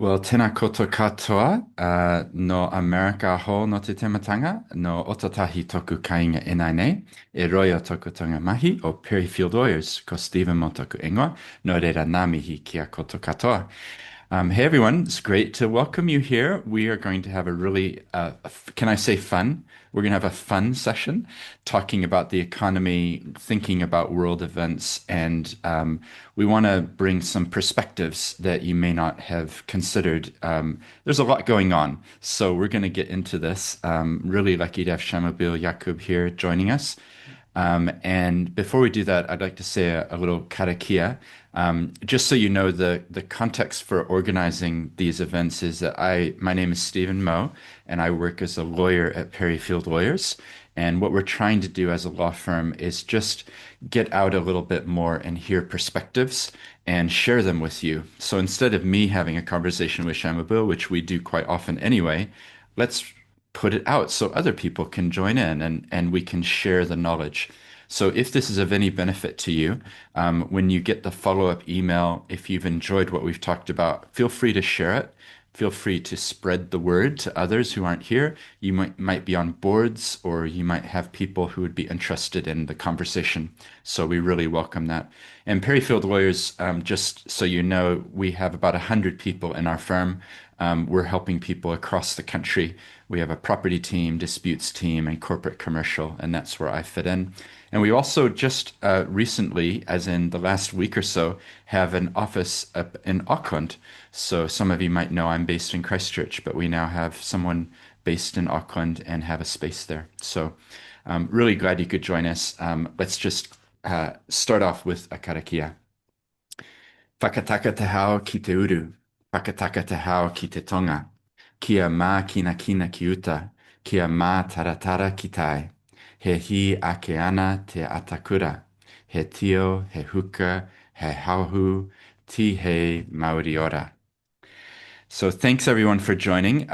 Well, tēnā koutou katoa, no America ho no te tematanga, no Otautahi toku kāinga enai nei, e roia toku tanga mahi o Perryfield Lawyers, ko Stephen mo toku ingoa, no reira ngā mihi kia koutou katoa. Hey everyone, it's great to welcome you here. We are going to have a really, can I say fun? We're going to have a fun session talking about the economy, thinking about world events, and we want to bring some perspectives that you may not have considered. There's a lot going on, so we're going to get into this. Really lucky to have Shamabil Yakub here joining us. And before we do that, I'd like to say a little karakia. Just so you know, the context for organizing these events is that my name is Stephen Moe, and I work as a lawyer at Perryfield Lawyers. And what we're trying to do as a law firm is just get out a little bit more and hear perspectives and share them with you. So instead of me having a conversation with Shamabil, which we do quite often anyway, let's put it out so other people can join in and we can share the knowledge. So if this is of any benefit to you, when you get the follow-up email, if you've enjoyed what we've talked about, feel free to share it. Feel free to spread the word to others who aren't here. You might be on boards, or you might have people who would be interested in the conversation. So we really welcome that. And Perryfield Lawyers, just so you know, we have about 100 people in our firm. We're helping people across the country. We have a property team, disputes team, and corporate commercial, and that's where I fit in. And we also just recently, as in the last week or so, have an office up in Auckland. So some of you might know I'm based in Christchurch, but we now have someone based in Auckland and have a space there. So really glad you could join us. Let's just start off with a karakia. Whakataka te hao ki te uru. Whakataka te hao ki te tonga. Kia mā kina kina ki uta. Kia mā taratara ki tai. He hi ake ana te atakura. He tio, he huka, he hauhu, ti he Maori ora. So thanks everyone for joining.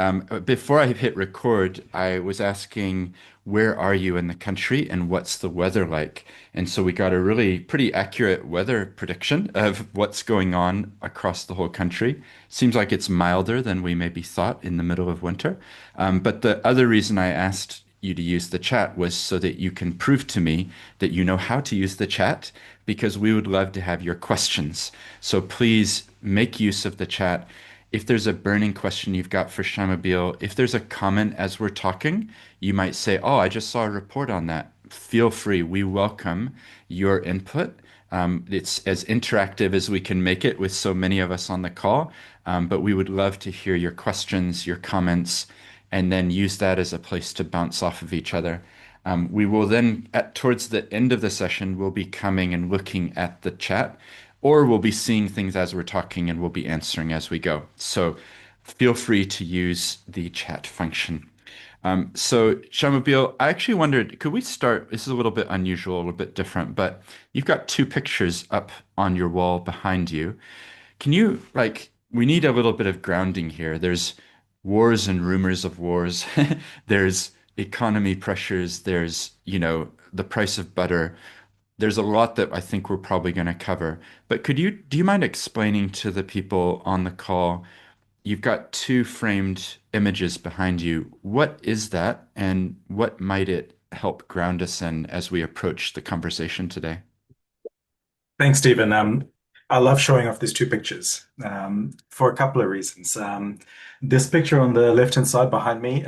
Before I hit record, I was asking, where are you in the country and what's the weather like? And so we got a really pretty accurate weather prediction of what's going on across the whole country. Seems like it's milder than we maybe thought in the middle of winter. But the other reason I asked you to use the chat was so that you can prove to me that you know how to use the chat, because we would love to have your questions. So please make use of the chat. If there's a burning question you've got for Shamabil, if there's a comment as we're talking, you might say, "Oh, I just saw a report on that." Feel free. We welcome your input. It's as interactive as we can make it with so many of us on the call, but we would love to hear your questions, your comments, and then use that as a place to bounce off of each other. We will then, towards the end of the session, we'll be coming and looking at the chat, or we'll be seeing things as we're talking and we'll be answering as we go. So feel free to use the chat function. So Shamabil, I actually wondered, could we start? This is a little bit unusual, a little bit different, but you've got two pictures up on your wall behind you. Can you, we need a little bit of grounding here. There's wars and rumors of wars. There's economy pressures. There's, the price of butter. There's a lot that I think we're probably going to cover. But do you mind explaining to the people on the call, you've got two framed images behind you. What is that, and what might it help ground us in as we approach the conversation today? Thanks, Stephen. I love showing off these two pictures for a couple of reasons. This picture on the left-hand side behind me,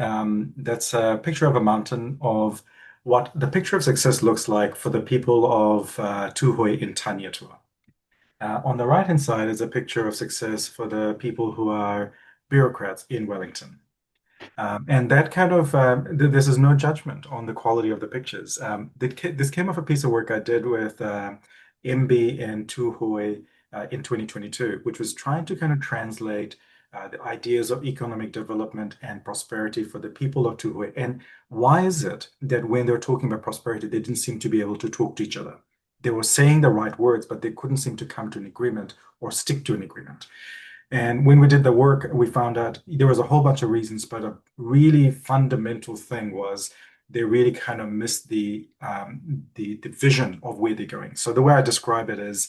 that's a picture of a mountain of what the picture of success looks like for the people of Tūhoe in Taniatua. On the right-hand side is a picture of success for the people who are bureaucrats in Wellington. And that kind of, this is no judgment on the quality of the pictures. This came off a piece of work I did with MB and Tūhoe in 2022, which was trying to kind of translate the ideas of economic development and prosperity for the people of Tūhoe. And why is it that when they're talking about prosperity, they didn't seem to be able to talk to each other? They were saying the right words, but they couldn't seem to come to an agreement or stick to an agreement. And when we did the work, we found out there was a whole bunch of reasons, but a really fundamental thing was they really kind of missed the vision of where they're going. So the way I describe it is,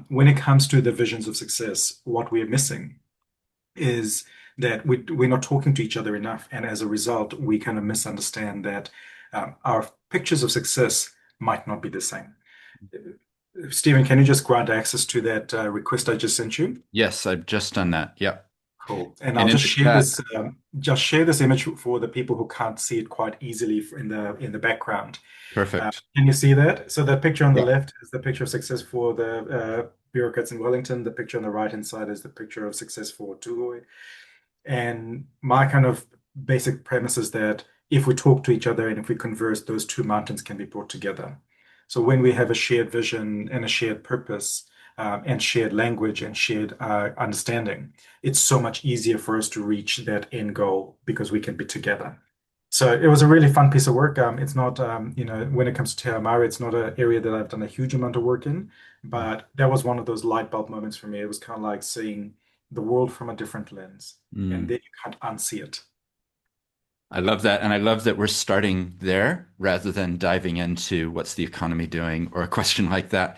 when it comes to the visions of success, what we're missing is that we're not talking to each other enough. And as a result, we kind of misunderstand that our pictures of success might not be the same. Stephen, can you just grant access to that request I just sent you? Yes, I've just done that. Yep. Cool. And I'll And in just the share chat, this image for the people who can't see it quite easily in the background. perfect. Can you see that? So the picture on the Yeah. left is the picture of success for the bureaucrats in Wellington. The picture on the right-hand side is the picture of success for Tuhoe. And my kind of basic premise is that if we talk to each other and if we converse, those two mountains can be brought together. So when we have a shared vision and a shared purpose, and shared language and shared understanding, it's so much easier for us to reach that end goal because we can be together. So it was a really fun piece of work. It's not, when it comes to Te Aomari, it's not an area that I've done a huge amount of work in, but that was one of those light bulb moments for me. It was kind of like seeing the world from a different lens, and Mm. then you can't unsee it. I love that. And I love that we're starting there rather than diving into what's the economy doing or a question like that.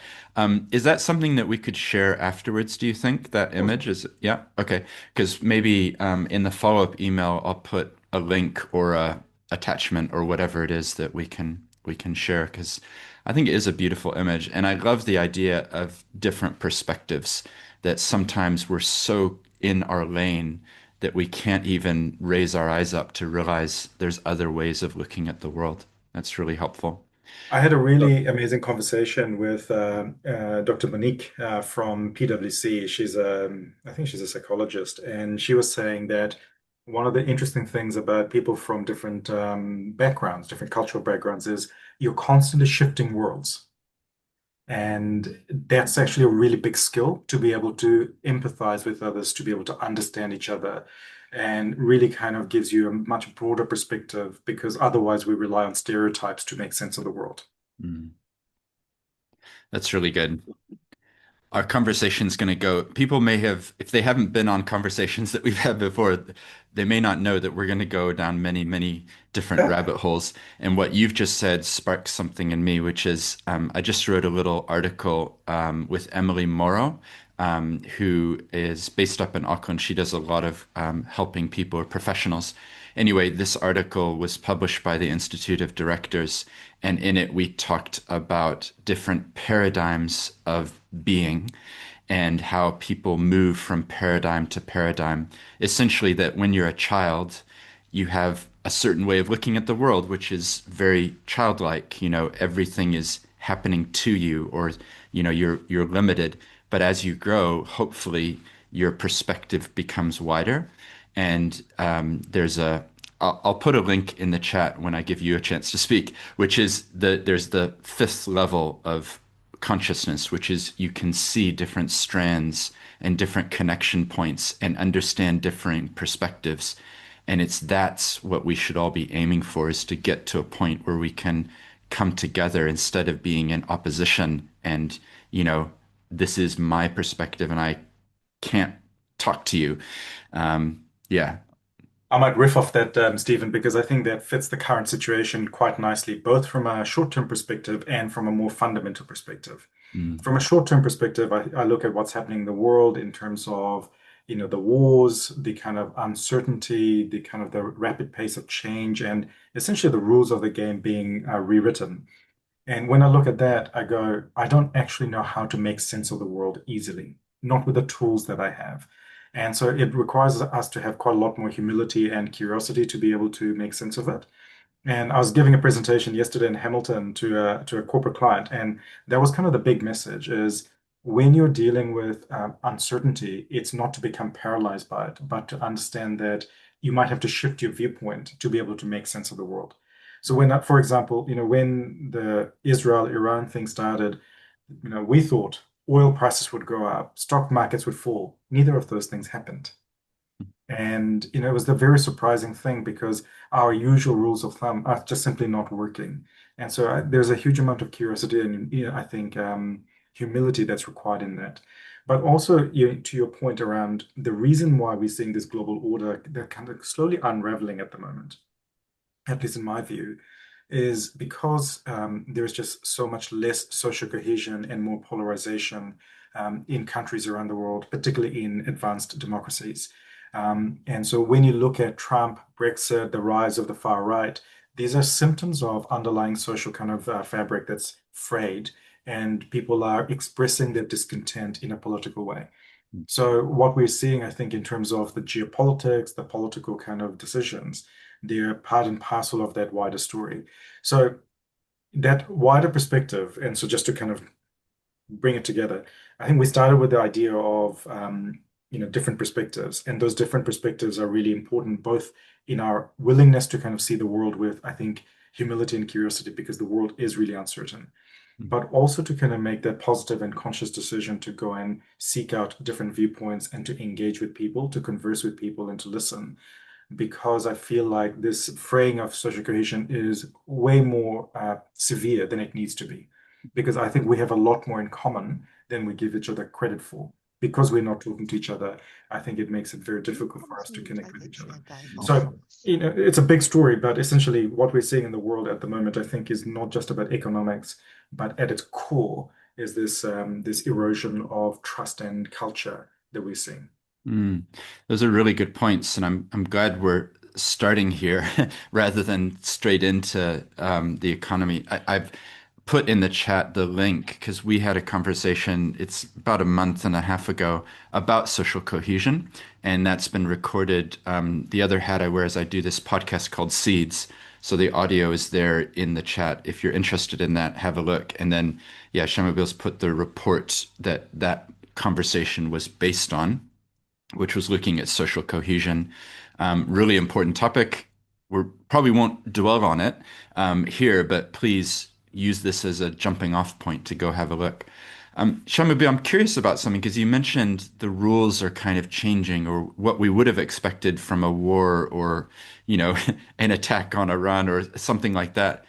Is that something that we could share afterwards, do you think? That image is, yeah, okay. Because maybe in the follow-up email, I'll put a link or a attachment or whatever it is that we can share because I think it is a beautiful image. And I love the idea of different perspectives that sometimes we're so in our lane that we can't even raise our eyes up to realize there's other ways of looking at the world. That's really helpful. I had a really amazing conversation with Dr. Monique from PwC. I think she's a psychologist, and she was saying that one of the interesting things about people from different backgrounds, different cultural backgrounds, is you're constantly shifting worlds. And that's actually a really big skill to be able to empathize with others, to be able to understand each other, and really kind of gives you a much broader perspective because otherwise we rely on stereotypes to make sense of the world. Mm, that's really good. Our conversation's going to go. People may have, if they haven't been on conversations that we've had before, they may not know that we're going to go down many, many different rabbit holes. And what you've just said sparks something in me, which is I just wrote a little article with Emily Morrow, who is based up in Auckland. She does a lot of helping people or professionals. Anyway, this article was published by the Institute of Directors, and in it we talked about different paradigms of being and how people move from paradigm to paradigm. Essentially, that when you're a child, you have a certain way of looking at the world, which is very childlike. You know, everything is happening to you, or you're limited. But as you grow, hopefully, your perspective becomes wider. And I'll put a link in the chat when I give you a chance to speak, which is there's the fifth level of consciousness, which is you can see different strands and different connection points and understand differing perspectives. And that's what we should all be aiming for, is to get to a point where we can come together instead of being in opposition and, this is my perspective and I can't talk to you. Yeah. I might riff off that, Stephen, because I think that fits the current situation quite nicely, both from a short-term perspective and from a more fundamental perspective. Mm, From a short-term perspective, I look at what's happening in the world in terms of, the wars, the kind of uncertainty, the kind of the rapid pace of change, and essentially the rules of the game being rewritten. And when I look at that, I go, I don't actually know how to make sense of the world easily, not with the tools that I have. And so it requires us to have quite a lot more humility and curiosity to be able to make sense of it. And I was giving a presentation yesterday in Hamilton to a corporate client, and that was kind of the big message is when you're dealing with uncertainty, it's not to become paralyzed by it, but to understand that you might have to shift your viewpoint to be able to make sense of the world. So when, for example, when the Israel-Iran thing started, we thought oil prices would go up, stock markets would fall. Neither of those things happened. And it was the very surprising thing because our usual rules of thumb are just simply not working. And so there's a huge amount of curiosity and I think humility that's required in that. But also, to your point around the reason why we're seeing this global order that kind of slowly unraveling at the moment, at least in my view, is because there's just so much less social cohesion and more polarization in countries around the world, particularly in advanced democracies. And so when you look at Trump, Brexit, the rise of the far right, these are symptoms of underlying social kind of fabric that's frayed, and people are expressing their discontent in a political way. So what we're seeing, I think, in terms of the geopolitics, the political kind of decisions, they're part and parcel of that wider story. So that wider perspective, and so just to kind of bring it together, I think we started with the idea of different perspectives, and those different perspectives are really important, both in our willingness to kind of see the world with, I think, humility and curiosity, because the world is really uncertain, but also to kind of make that positive and conscious decision to go and seek out different viewpoints and to engage with people, to converse with people, and to listen. Because I feel like this fraying of social cohesion is way more severe than it needs to be. Because I think we have a lot more in common than we give each other credit for. Because we're not talking to each other, I think it makes it very difficult for us to connect with each other. So, it's a big story, but essentially what we're seeing in the world at the moment, I think, is not just about economics, but at its core is this erosion of trust and culture that we're seeing. Mm. Those are really good points, and I'm glad we're starting here rather than straight into the economy. I've put in the chat the link because we had a conversation, it's about a month and a half ago, about social cohesion, and that's been recorded. The other hat I wear is I do this podcast called Seeds. So the audio is there in the chat. If you're interested in that, have a look. And then, yeah, Shamabil's put the report that that conversation was based on, which was looking at social cohesion. Really important topic. We probably won't dwell on it here, but please use this as a jumping off point to go have a look. Shamabil, I'm curious about something because you mentioned the rules are kind of changing, or what we would have expected from a war or, an attack on Iran or something like that.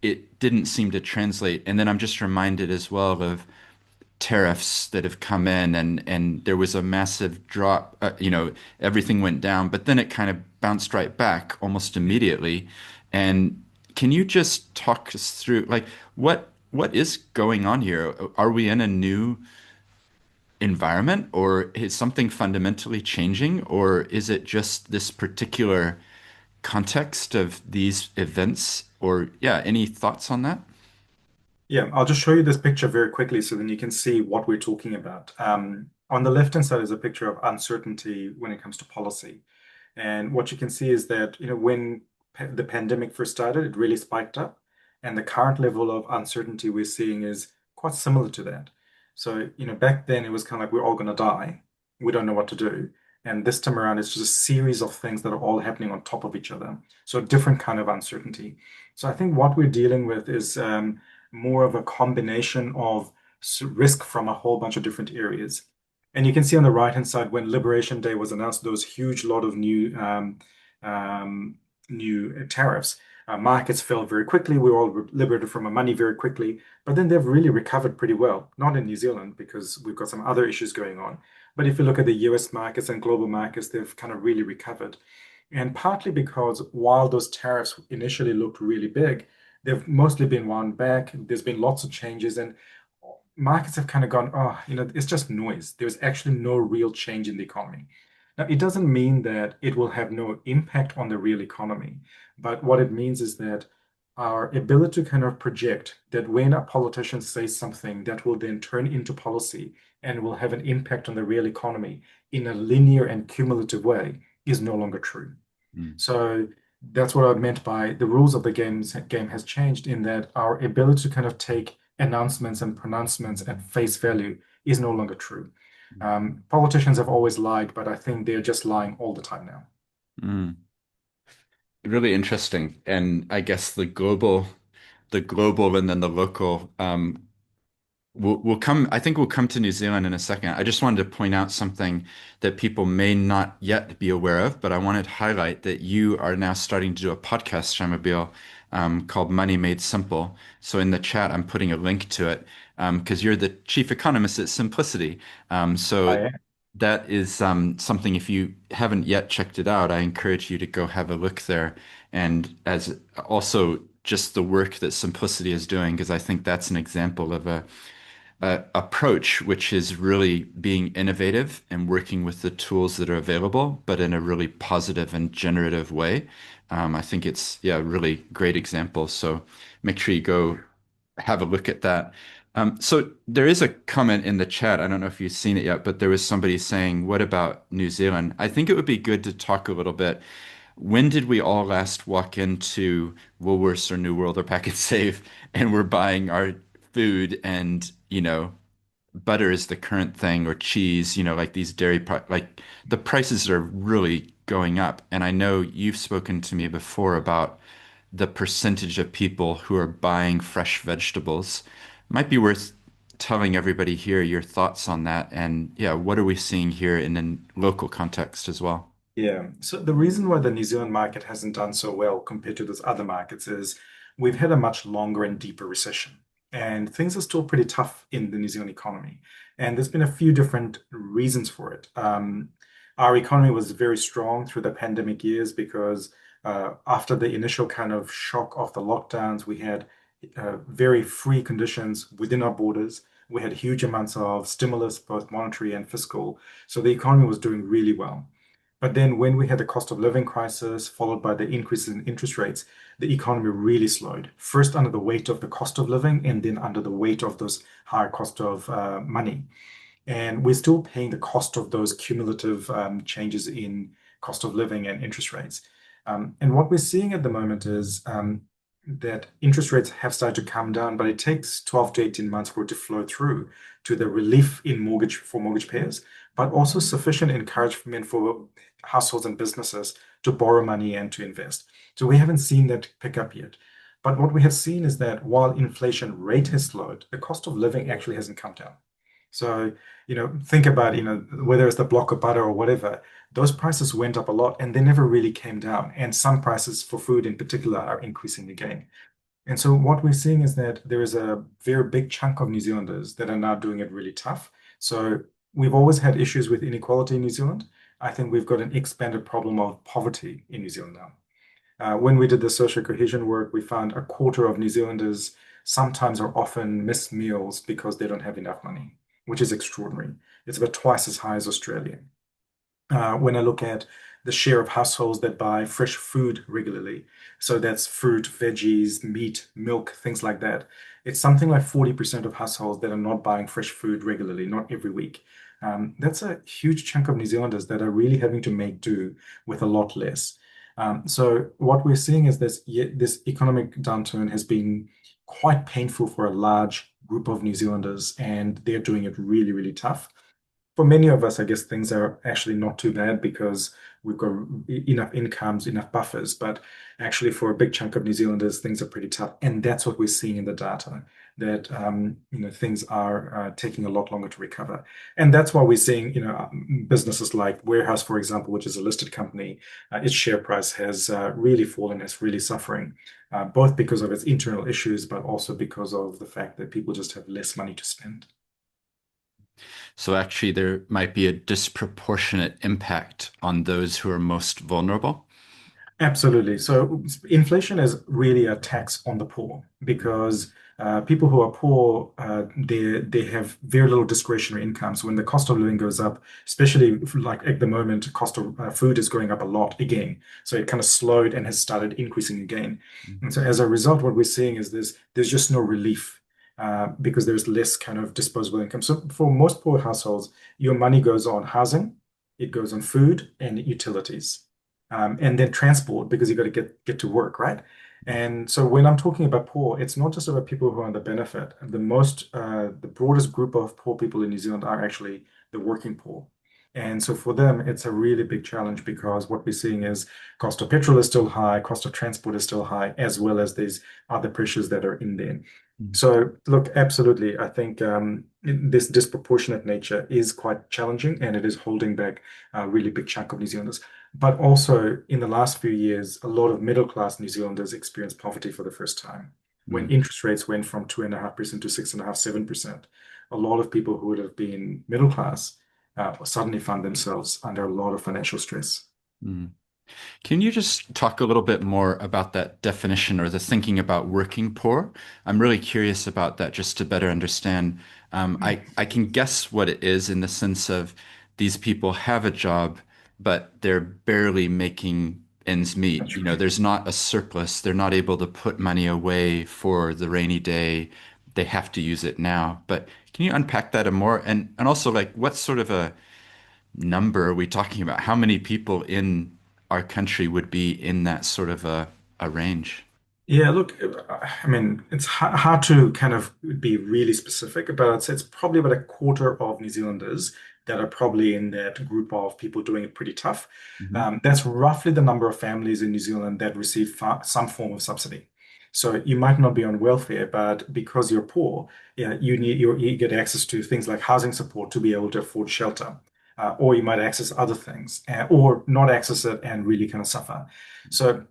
It didn't seem to translate. And then I'm just reminded as well of tariffs that have come in, and there was a massive drop, everything went down, but then it kind of bounced right back almost immediately. And can you just talk us through like what is going on here? Are we in a new environment, or is something fundamentally changing, or is it just this particular context of these events? Or yeah, any thoughts on that? Yeah, I'll just show you this picture very quickly so then you can see what we're talking about. On the left-hand side is a picture of uncertainty when it comes to policy. And what you can see is that, when the pandemic first started, it really spiked up. And the current level of uncertainty we're seeing is quite similar to that. So, back then it was kind of like we're all going to die. We don't know what to do. And this time around, it's just a series of things that are all happening on top of each other. So, a different kind of uncertainty. So, I think what we're dealing with is more of a combination of risk from a whole bunch of different areas. And you can see on the right-hand side, when Liberation Day was announced, those huge lot of new tariffs. Markets fell very quickly. We were all liberated from our money very quickly, but then they've really recovered pretty well. Not in New Zealand because we've got some other issues going on. But if you look at the US markets and global markets, they've kind of really recovered. And partly because while those tariffs initially looked really big, they've mostly been wound back. There's been lots of changes, and markets have kind of gone, oh, it's just noise. There's actually no real change in the economy. Now, it doesn't mean that it will have no impact on the real economy, but what it means is that our ability to kind of project that when a politician says something that will then turn into policy and will have an impact on the real economy in a linear and cumulative way is no longer true. Mm. So that's what I meant by the rules of the game has changed in that our ability to kind of take announcements and pronouncements at face value is no longer true. Politicians have always lied, but I think they're just lying all the time now. Mm. Really interesting. And I guess the global and then the local, we'll come, I think we'll come to New Zealand in a second. I just wanted to point out something that people may not yet be aware of, but I wanted to highlight that you are now starting to do a podcast, Shamabil, called Money Made Simple. So in the chat, I'm putting a link to it because you're the chief economist at Simplicity. I So am. that is something, if you haven't yet checked it out, I encourage you to go have a look there. And as also just the work that Simplicity is doing, because I think that's an example of approach, which is really being innovative and working with the tools that are available, but in a really positive and generative way. I think it's, yeah, a really great example. So make sure you go have a look at that. So there is a comment in the chat. I don't know if you've seen it yet, but there was somebody saying, "What about New Zealand?" I think it would be good to talk a little bit. When did we all last walk into Woolworths or New World or Packet Save and we're buying our food and, butter is the current thing or cheese, like these like the prices are really going up. And I know you've spoken to me before about the percentage of people who are buying fresh vegetables. Might be worth telling everybody here your thoughts on that. And yeah, what are we seeing here in a local context as well? Yeah. So the reason why the New Zealand market hasn't done so well compared to those other markets is we've had a much longer and deeper recession, and things are still pretty tough in the New Zealand economy. And there's been a few different reasons for it. Our economy was very strong through the pandemic years because after the initial kind of shock of the lockdowns, we had very free conditions within our borders. We had huge amounts of stimulus, both monetary and fiscal. So the economy was doing really well. But then when we had the cost of living crisis, followed by the increases in interest rates, the economy really slowed. First under the weight of the cost of living, and then under the weight of those higher cost of money. And we're still paying the cost of those cumulative changes in cost of living and interest rates. And what we're seeing at the moment is that interest rates have started to come down, but it takes 12 to 18 months for it to flow through to the relief in mortgage for mortgage payers, but also sufficient encouragement for households and businesses to borrow money and to invest. So we haven't seen that pick up yet. But what we have seen is that while inflation rate has slowed, the cost of living actually hasn't come down. So, think about, whether it's the block of butter or whatever, those prices went up a lot and they never really came down. And some prices for food in particular are increasing again. And so what we're seeing is that there is a very big chunk of New Zealanders that are now doing it really tough. So we've always had issues with inequality in New Zealand. I think we've got an expanded problem of poverty in New Zealand now. When we did the social cohesion work, we found a quarter of New Zealanders sometimes or often miss meals because they don't have enough money, which is extraordinary. It's about twice as high as Australia. When I look at the share of households that buy fresh food regularly, so that's fruit, veggies, meat, milk, things like that, it's something like 40% of households that are not buying fresh food regularly, not every week. That's a huge chunk of New Zealanders that are really having to make do with a lot less. So what we're seeing is this economic downturn has been quite painful for a large group of New Zealanders, and they're doing it really, really tough. For many of us, I guess things are actually not too bad because we've got enough incomes, enough buffers. But actually, for a big chunk of New Zealanders, things are pretty tough, and that's what we're seeing in the data. That things are taking a lot longer to recover, and that's why we're seeing businesses like Warehouse, for example, which is a listed company, its share price has really fallen, it's really suffering, both because of its internal issues, but also because of the fact that people just have less money to spend. So actually, there might be a disproportionate impact on those who are most vulnerable. Absolutely. So inflation is really a tax on the poor because people who are poor, they have very little discretionary incomes. When the cost of living goes up, especially like at the moment, cost of food is going up a lot again. So it kind of slowed and has started increasing again. And so as a result, what we're seeing is there's just no relief because there's less kind of disposable income. So for most poor households, your money goes on housing, it goes on food and utilities, and then transport because you got to get to work, right? And so when I'm talking about poor, it's not just about people who are on the benefit. The broadest group of poor people in New Zealand are actually the working poor. And so for them, it's a really big challenge because what we're seeing is cost of petrol is still high, cost of transport is still high, as well as these other pressures that are in there. Mm. So look, absolutely, I think this disproportionate nature is quite challenging, and it is holding back a really big chunk of New Zealanders. But also, in the last few years, a lot of middle class New Zealanders experienced poverty for the first time. When Mm. interest rates went from 2.5% to 6.5%, 7%, a lot of people who would have been middle class suddenly found themselves under a lot of financial stress. Mm. Can you just talk a little bit more about that definition or the thinking about working poor? I'm really curious about that just to better understand. I can guess what it is in the sense of these people have a job, but they're barely making ends meet. That's You know, right. there's not a surplus. They're not able to put money away for the rainy day. They have to use it now. But can you unpack that a more? And also like what sort of a number are we talking about? How many people in our country would be in that sort of a range? Yeah, look, I mean, it's hard to kind of be really specific, but I'd say it's probably about a quarter of New Zealanders that are probably in that group of people doing it pretty tough. Hmm. That's roughly the number of families in New Zealand that receive some form of subsidy. So you might not be on welfare, but because you're poor, yeah, you get access to things like housing support to be able to afford shelter, or you might access other things, or not access it and really kind of suffer. So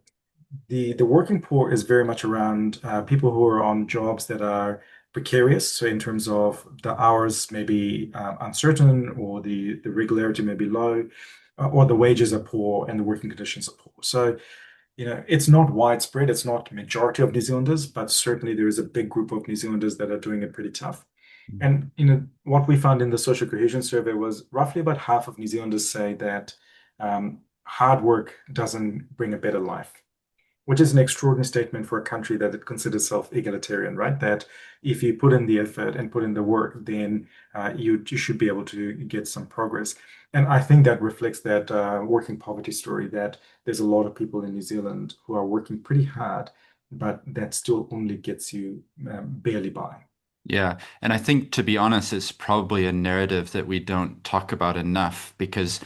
the working poor is very much around people who are on jobs that are precarious. So in terms of the hours may be uncertain, or the regularity may be low, or the wages are poor and the working conditions are poor. So it's not widespread. It's not majority of New Zealanders, but certainly there is a big group of New Zealanders that are doing it pretty tough. And what we found in the social cohesion survey was roughly about half of New Zealanders say that hard work doesn't bring a better life, which is an extraordinary statement for a country that it considers self-egalitarian, right? That if you put in the effort and put in the work, then you should be able to get some progress. And I think that reflects that working poverty story, that there's a lot of people in New Zealand who are working pretty hard, but that still only gets you barely by. Yeah, and I think to be honest, it's probably a narrative that we don't talk about enough because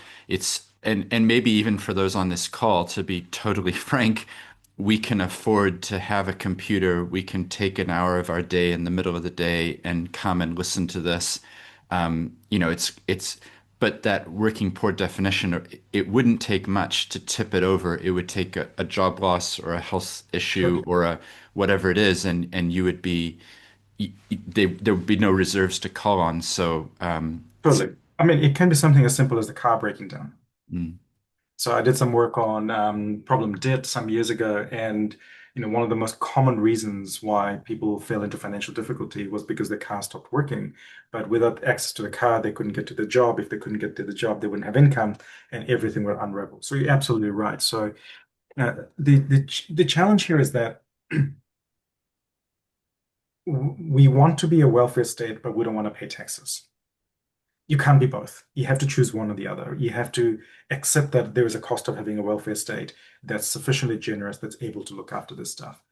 and maybe even for those on this call, to be totally frank, we can afford to have a computer. We can take an hour of our day in the middle of the day and come and listen to this. But that working poor definition, it wouldn't take much to tip it over. It would take a job loss or a health issue Totally. or a whatever it is, and you would be there would be no reserves to call on. Totally. I mean, it can be something as simple as the car breaking down. Mm, So I did some work on problem debt some years ago, and one of the most common reasons why people fell into financial difficulty was because their car stopped working. But without access to the car, they couldn't get to the job. If they couldn't get to the job, they wouldn't have income, and everything would unravel. So you're absolutely right. So the challenge here is that we want to be a welfare state, but we don't want to pay taxes. You can't be both. You have to choose one or the other. You have to accept that there is a cost of having a welfare state that's sufficiently generous, that's able to look after this stuff.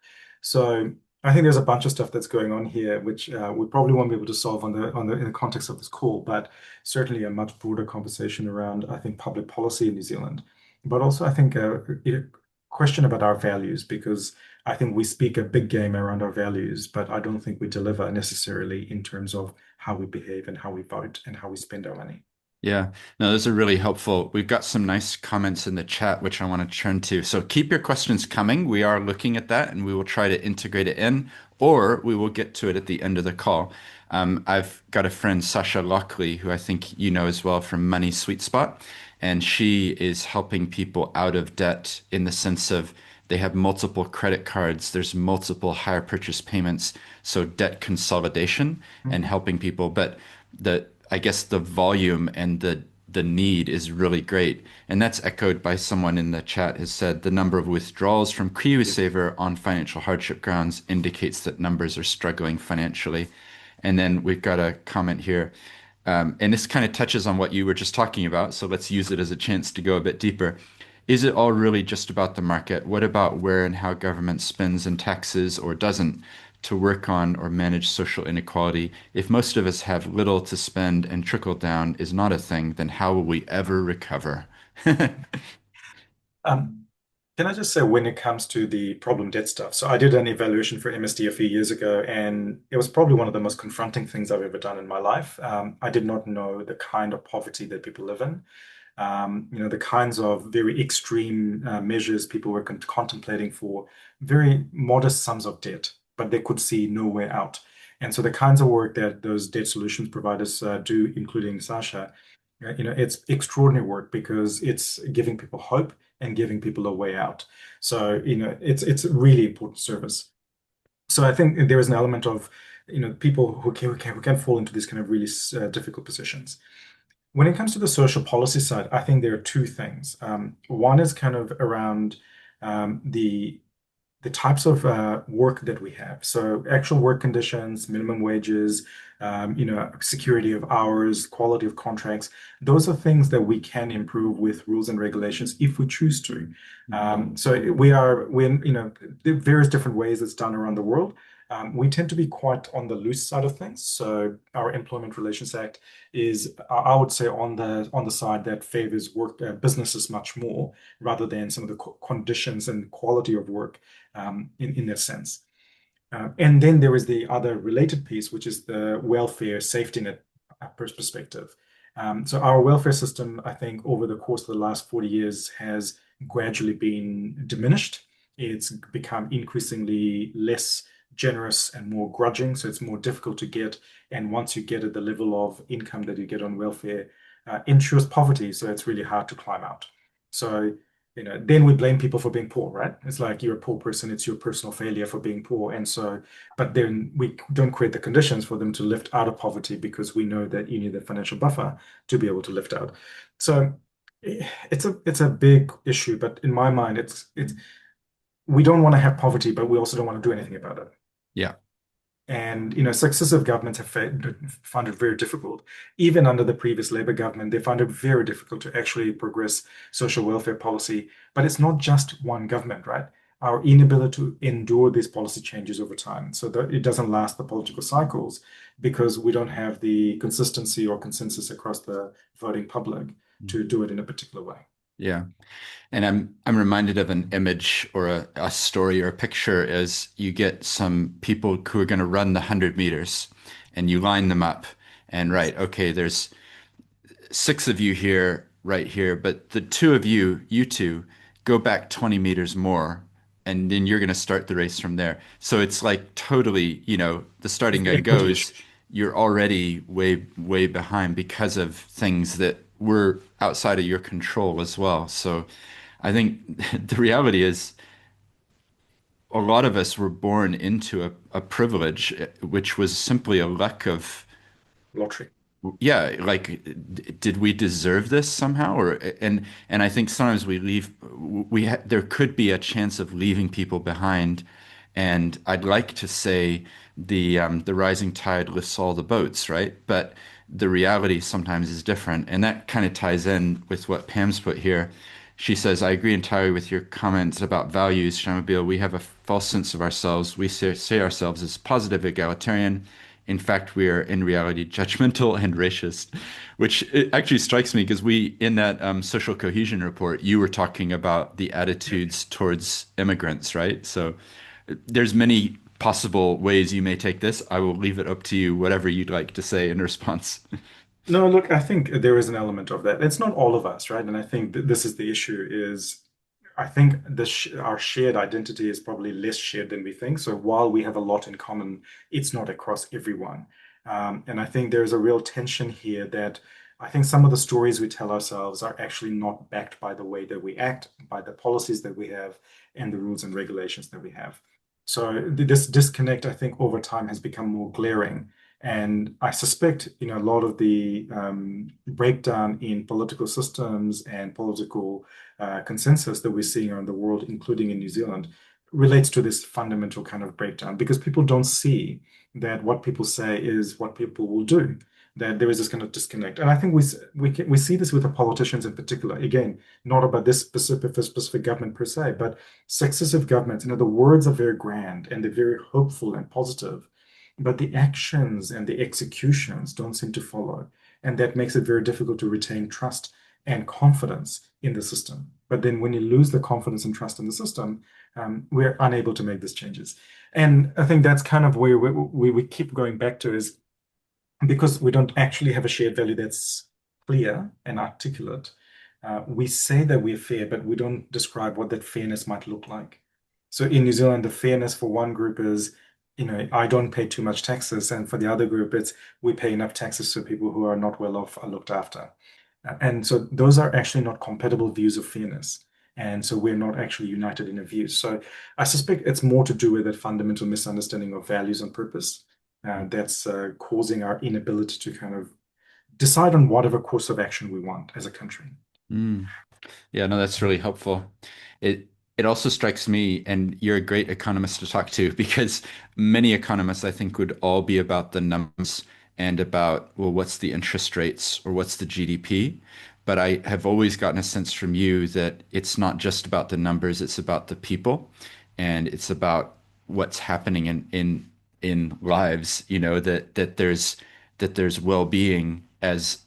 So I think there's a bunch of stuff that's going on here, which we probably won't be able to solve in the context of this call, but certainly a much broader conversation around, I think, public policy in New Zealand, but also I think a question about our values, because I think we speak a big game around our values, but I don't think we deliver necessarily in terms of how we behave and how we vote and how we spend our money. yeah, no, those are really helpful. We've got some nice comments in the chat, which I want to turn to. So keep your questions coming. We are looking at that and we will try to integrate it in, or we will get to it at the end of the call. I've got a friend, Sasha Lockley, who I think you know as well from Money Sweet Spot, and she is helping people out of debt in the sense of they have multiple credit cards, there's multiple hire purchase payments, so debt consolidation and Mhm. helping people. But I guess the volume and the need is really great. And that's echoed by someone in the chat has said the number of withdrawals from Yes. KiwiSaver on financial hardship grounds indicates that numbers are struggling financially. And then we've got a comment here. And this kind of touches on what you were just talking about. So let's use it as a chance to go a bit deeper. Is it all really just about the market? What about where and how government spends and taxes or doesn't to work on or manage social inequality? If most of us have little to spend and trickle down is not a thing, then how will we ever recover? Um, can I just say, when it comes to the problem debt stuff, so I did an evaluation for MSD a few years ago, and it was probably one of the most confronting things I've ever done in my life. I did not know the kind of poverty that people live in. The kinds of very extreme measures people were contemplating for very modest sums of debt, but they could see no way out. And so the kinds of work that those debt solutions providers do, including Sasha, It's extraordinary work because it's giving people hope and giving people a way out. So, it's a really important service. So I think there is an element of, people who can fall into these kind of really difficult positions. When it comes to the social policy side, I think there are two things. One is kind of around the types of work that we have. So actual work conditions, minimum wages, security of hours, quality of contracts. Those are things that we can improve with rules and regulations if we choose to. So there are various different ways it's done around the world. We tend to be quite on the loose side of things. So our Employment Relations Act is, I would say, on the side that favors work businesses much more rather than some of the conditions and quality of work in that sense. And then there is the other related piece, which is the welfare safety net perspective. So our welfare system, I think, over the course of the last 40 years has gradually been diminished. It's become increasingly less generous and more grudging, so it's more difficult to get. And once you get at the level of income that you get on welfare, ensures poverty, so it's really hard to climb out. So then we blame people for being poor, right? It's like you're a poor person, it's your personal failure for being poor. And so, but then we don't create the conditions for them to lift out of poverty because we know that you need the financial buffer to be able to lift out. So it's a big issue, but in my mind, it's we don't want to have poverty, but we also don't want to do anything about it. Yeah. And successive governments have found it very difficult. Even under the previous Labour government, they found it very difficult to actually progress social welfare policy. But it's not just one government, right? Our inability to endure these policy changes over time, so that it doesn't last the political cycles, because we don't have the consistency or consensus across the voting public to do it in a particular way. Yeah. And I'm reminded of an image or a story or a picture as you get some people who are going to run the 100 meters and you line them up and right, okay, there's six of you here, right here, but the two of you, you two, go back 20 meters more and then you're going to start the race from there. So it's like totally, the starting It's gun equity goes, issues. you're already way, way behind because of things that were outside of your control as well. So I think the reality is a lot of us were born into a privilege, which was simply a lack of, Lottery. yeah, like, did we deserve this somehow? And I think sometimes we leave, there could be a chance of leaving people behind. And I'd like to say the rising tide lifts all the boats, right? But the reality sometimes is different. And that kind of ties in with what Pam's put here. She says, I agree entirely with your comments about values, Shamabeel. We have a false sense of ourselves. We say ourselves as positive egalitarian. In fact, we are in reality judgmental and racist, which it actually strikes me because in that social cohesion report, you were talking about the attitudes towards immigrants, right? So there's many possible ways you may take this. I will leave it up to you, whatever you'd like to say in response. No, look, I think there is an element of that. It's not all of us, right? And I think this is the issue is I think our shared identity is probably less shared than we think. So while we have a lot in common, it's not across everyone. And I think there's a real tension here that I think some of the stories we tell ourselves are actually not backed by the way that we act, by the policies that we have, and the rules and regulations that we have. So this disconnect, I think, over time has become more glaring. And I suspect, a lot of the breakdown in political systems and political consensus that we're seeing around the world, including in New Zealand, relates to this fundamental kind of breakdown because people don't see that what people say is what people will do. That there is this kind of disconnect, and I think we see this with the politicians in particular. Again, not about this specific government per se, but successive governments. The words are very grand and they're very hopeful and positive, but the actions and the executions don't seem to follow. And that makes it very difficult to retain trust and confidence in the system. But then when you lose the confidence and trust in the system, we're unable to make these changes. And I think that's kind of where we keep going back to is because we don't actually have a shared value that's clear and articulate. We say that we're fair, but we don't describe what that fairness might look like. So in New Zealand, the fairness for one group is, I don't pay too much taxes, and for the other group, it's we pay enough taxes so people who are not well off are looked after. And so those are actually not compatible views of fairness. And so we're not actually united in a view. So I suspect it's more to do with that fundamental misunderstanding of values and purpose that's causing our inability to kind of decide on whatever course of action we want as a country. Mm. Yeah, no, that's really helpful. It also strikes me, and you're a great economist to talk to, because many economists, I think, would all be about the numbers and about, well, what's the interest rates or what's the GDP? But I have always gotten a sense from you that it's not just about the numbers, it's about the people, and it's about what's happening in lives, that there's well-being as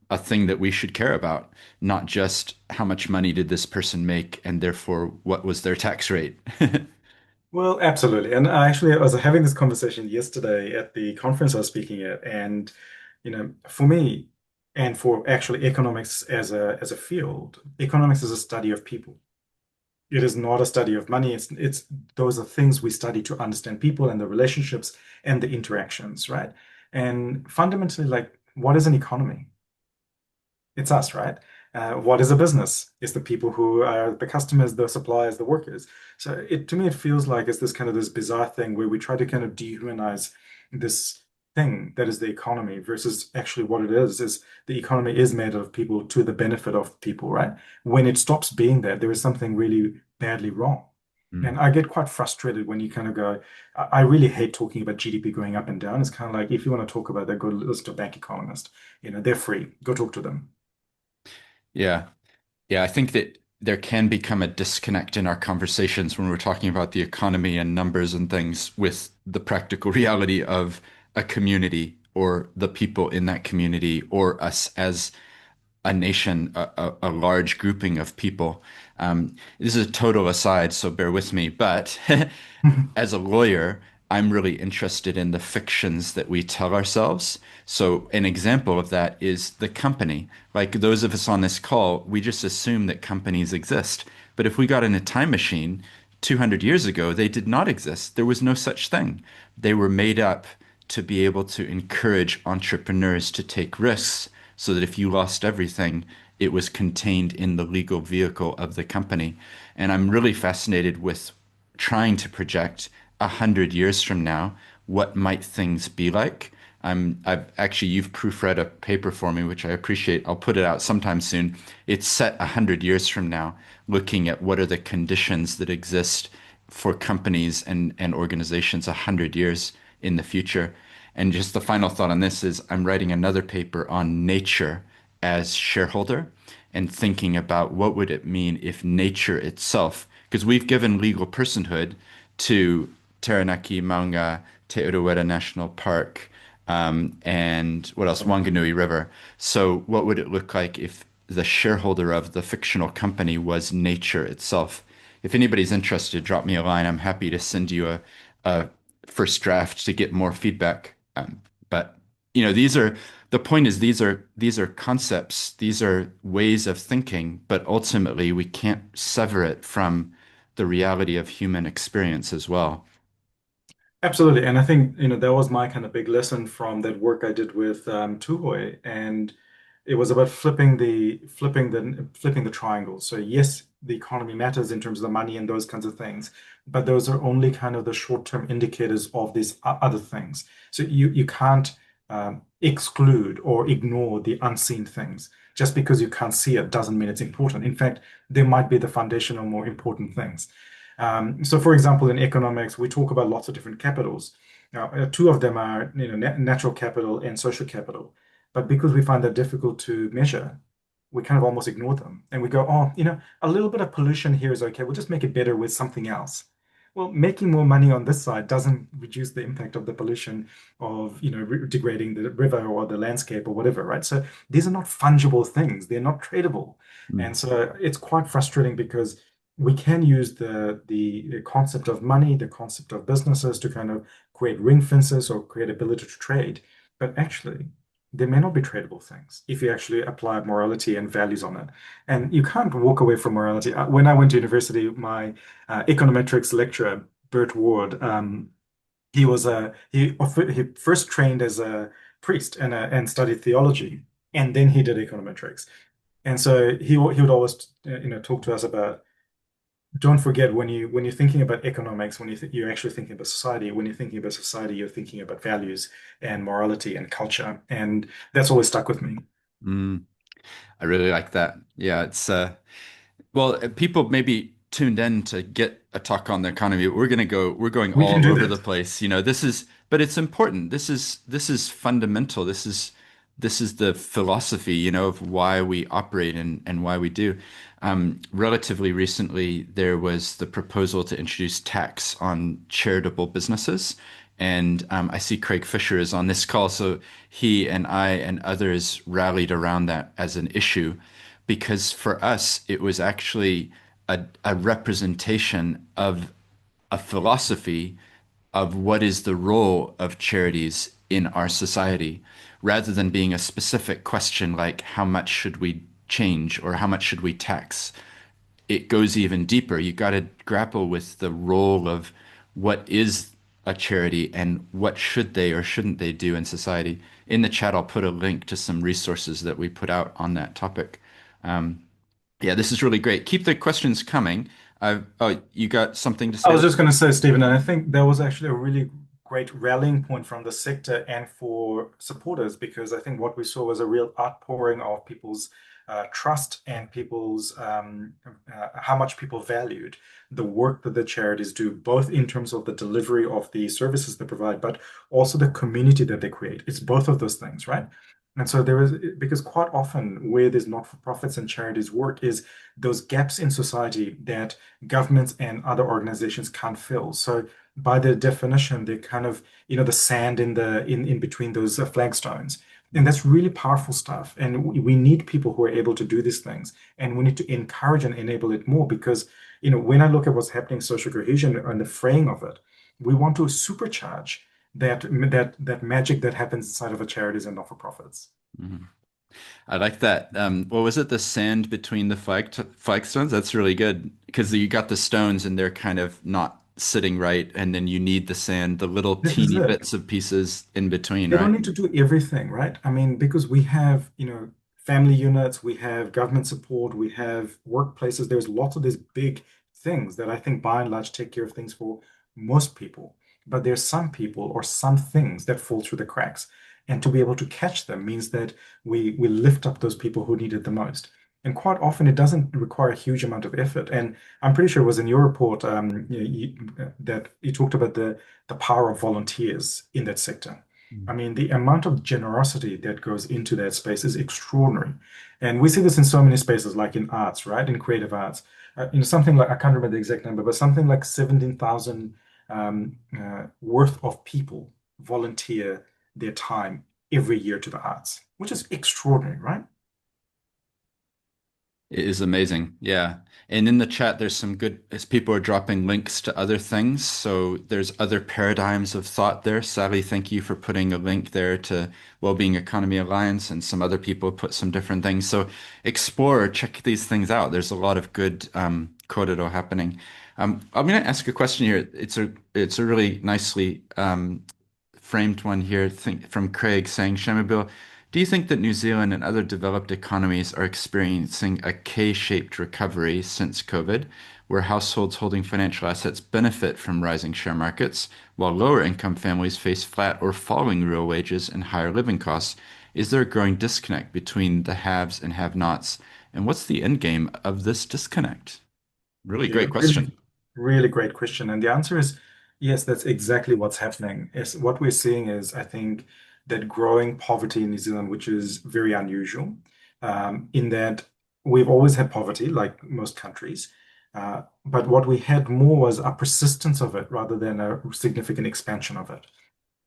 a thing that we should care about, not just how much money did this person make and therefore what was their tax rate. Well, absolutely. And I was having this conversation yesterday at the conference I was speaking at, and for me, and for actually economics as a field, economics is a study of people. It is not a study of money. It's those are things we study to understand people and the relationships and the interactions, right? And fundamentally, like, what is an economy? It's us, right? What is a business? It's the people who are the customers, the suppliers, the workers. So to me, it feels like it's this kind of this bizarre thing where we try to kind of dehumanize this thing that is the economy versus actually what it is the economy is made of people to the benefit of people, right? When it stops being that, there is something really badly wrong. Mm. And I get quite frustrated when you kind of go, I really hate talking about GDP going up and down. It's kind of like if you want to talk about that, go listen to a bank economist. They're free. Go talk to them. Yeah. Yeah, I think that there can become a disconnect in our conversations when we're talking about the economy and numbers and things with the practical reality of a community or the people in that community or us as a nation, a large grouping of people. This is a total aside, so bear with me. But as a lawyer, I'm really interested in the fictions that we tell ourselves. So, an example of that is the company. Like those of us on this call, we just assume that companies exist. But if we got in a time machine 200 years ago, they did not exist. There was no such thing. They were made up to be able to encourage entrepreneurs to take risks so that if you lost everything, it was contained in the legal vehicle of the company. And I'm really fascinated with trying to project 100 years from now, what might things be like? I've actually, you've proofread a paper for me, which I appreciate. I'll put it out sometime soon. It's set 100 years from now, looking at what are the conditions that exist for companies and organizations 100 years in the future. And just the final thought on this is I'm writing another paper on nature as shareholder and thinking about what would it mean if nature itself, because we've given legal personhood to Taranaki, Maunga, Te Urewera National Park, and what else? Wanganui River. So what would it look like if the shareholder of the fictional company was nature itself? If anybody's interested, drop me a line. I'm happy to send you a first draft to get more feedback. But these are the point is these are concepts, these are ways of thinking, but ultimately we can't sever it from the reality of human experience as well. Absolutely. And I think, that was my kind of big lesson from that work I did with Tuhoi. And it was about flipping the triangle. So yes, the economy matters in terms of the money and those kinds of things, but those are only kind of the short-term indicators of these other things. So you can't exclude or ignore the unseen things. Just because you can't see it doesn't mean it's important. In fact, there might be the foundational, more important things. So, for example, in economics, we talk about lots of different capitals. Now, two of them are, natural capital and social capital. But because we find that difficult to measure, we kind of almost ignore them. And we go, oh, a little bit of pollution here is okay. We'll just make it better with something else. Well, making more money on this side doesn't reduce the impact of the pollution of, degrading the river or the landscape or whatever, right? So these are not fungible things. They're not tradable. Mm. And so it's quite frustrating because we can use the concept of money, the concept of businesses to kind of create ring fences or create ability to trade. But actually, they may not be tradable things if you actually apply morality and values on it. And you can't walk away from morality. When I went to university, my econometrics lecturer, Bert Ward, he first trained as a priest and studied theology. and then he did econometrics. And so he would always talk to us about, don't forget, when you're thinking about economics, you're actually thinking about society. When you're thinking about society, you're thinking about values and morality and culture, and that's always stuck with me. Mm, I really like that. Yeah, it's well, people maybe tuned in to get a talk on the economy. We're going We can all do over the that. place. But it's important. This is fundamental. This is the philosophy, of why we operate and why we do. Relatively recently, there was the proposal to introduce tax on charitable businesses. And I see Craig Fisher is on this call, so he and I and others rallied around that as an issue because for us, it was actually a representation of a philosophy of what is the role of charities in our society, rather than being a specific question like how much should we change or how much should we tax. It goes even deeper. You got to grapple with the role of what is a charity and what should they or shouldn't they do in society. In the chat, I'll put a link to some resources that we put out on that topic. Um, yeah, this is really great. Keep the questions coming. Oh, you got something to I say was there? just going to say, Stephen, and I think that was actually a really great rallying point from the sector and for supporters, because I think what we saw was a real outpouring of people's trust and people's how much people valued the work that the charities do, both in terms of the delivery of the services they provide, but also the community that they create. It's both of those things, right? And so there is, because quite often where there's not-for-profits and charities work is those gaps in society that governments and other organizations can't fill. So by their definition, they're kind of, the sand in between those flagstones. And that's really powerful stuff. And we need people who are able to do these things. And we need to encourage and enable it more because, when I look at what's happening in social cohesion and the fraying of it, we want to supercharge that magic that happens inside of a charities and not-for-profits. Mhm. I like that. What was it? The sand between the flagstones? That's really good because you got the stones and they're kind of not sitting right, and then you need the sand, the little This is teeny it. bits of pieces in between, They don't right? need to do everything, right? I mean, because we have, family units, we have government support, we have workplaces. There's lots of these big things that I think by and large take care of things for most people. But there's some people or some things that fall through the cracks. And to be able to catch them means that we lift up those people who need it the most. And quite often it doesn't require a huge amount of effort. And I'm pretty sure it was in your report that you talked about the power of volunteers in that sector. I mean, the amount of generosity that goes into that space is extraordinary. And we see this in so many spaces, like in arts, right? In creative arts. Something like, I can't remember the exact number, but something like 17,000 worth of people volunteer their time every year to the arts, which is extraordinary, right? It is amazing. Yeah. And in the chat, there's some good, as people are dropping links to other things. So there's other paradigms of thought there. Sally, thank you for putting a link there to Wellbeing Economy Alliance, and some other people put some different things. So explore, check these things out. There's a lot of good corridor happening. I'm going to ask a question here. It's a really nicely framed one here from Craig saying, Shamabil, do you think that New Zealand and other developed economies are experiencing a K-shaped recovery since COVID, where households holding financial assets benefit from rising share markets, while lower income families face flat or falling real wages and higher living costs? Is there a growing disconnect between the haves and have-nots? And what's the end game of this disconnect? Really Yeah, great question. really, really great question. And the answer is yes, that's exactly what's happening. Is what we're seeing is, I think, that growing poverty in New Zealand, which is very unusual, in that we've always had poverty, like most countries. But what we had more was a persistence of it rather than a significant expansion of it.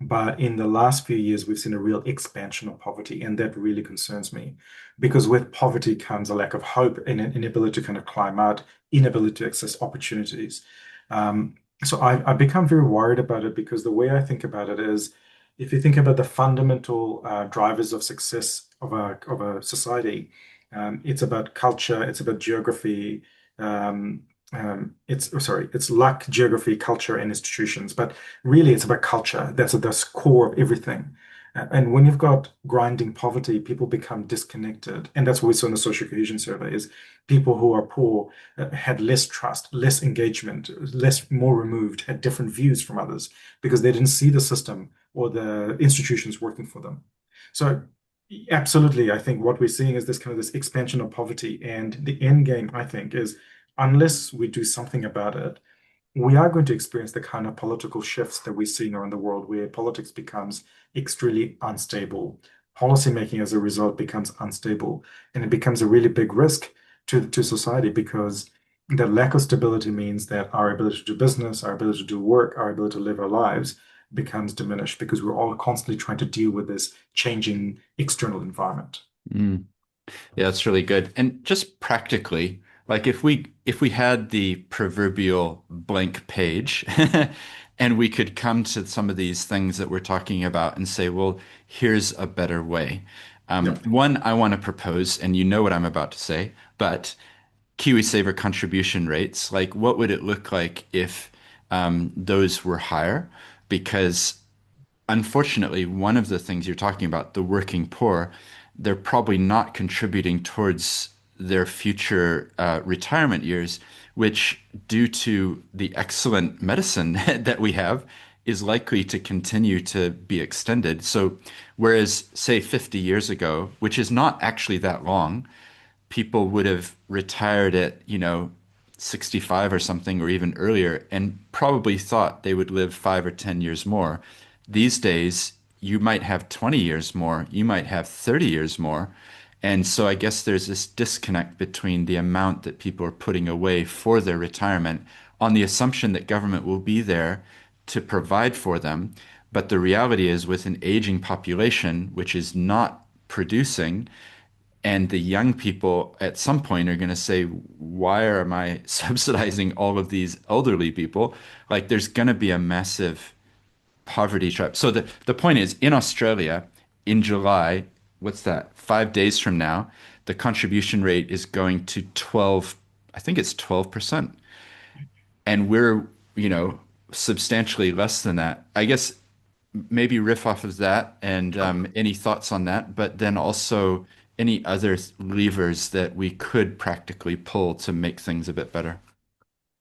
But in the last few years, we've seen a real expansion of poverty, and that really concerns me because with poverty comes a lack of hope and an inability to kind of climb out, inability to access opportunities. So I've become very worried about it because the way I think about it is if you think about the fundamental drivers of success of a society, it's about culture, it's about geography, it's luck, geography, culture, and institutions. But really, it's about culture. That's at the core of everything. And when you've got grinding poverty, people become disconnected. And that's what we saw in the social cohesion survey is people who are poor had less trust, less engagement, more removed, had different views from others because they didn't see the system or the institutions working for them. So absolutely, I think what we're seeing is this expansion of poverty. And the end game, I think, is unless we do something about it, we are going to experience the kind of political shifts that we're seeing around the world where politics becomes extremely unstable. Policymaking as a result becomes unstable, and it becomes a really big risk to society because the lack of stability means that our ability to do business, our ability to do work, our ability to live our lives becomes diminished because we're all constantly trying to deal with this changing external environment. Mm. Yeah, that's really good. And just practically, like if we had the proverbial blank page and we could come to some of these things that we're talking about and say, well, here's a better way. Yep. One I want to propose, and you know what I'm about to say, but KiwiSaver contribution rates, like what would it look like if those were higher? Because unfortunately, one of the things you're talking about, the working poor, they're probably not contributing towards their future retirement years, which, due to the excellent medicine that we have, is likely to continue to be extended. So, whereas, say, 50 years ago, which is not actually that long, people would have retired at, 65 or something, or even earlier, and probably thought they would live 5 or 10 years more. These days, you might have 20 years more, you might have 30 years more. And so I guess there's this disconnect between the amount that people are putting away for their retirement on the assumption that government will be there to provide for them. But the reality is, with an aging population, which is not producing, and the young people at some point are going to say, why am I subsidizing all of these elderly people? Like there's going to be a massive poverty trap. So the point is, in Australia, in July, what's that? 5 days from now, the contribution rate is going to 12, I think it's 12%. And we're, you know, substantially less than that. I guess maybe riff off of that and any thoughts on that, but then also any other levers that we could practically pull to make things a bit better.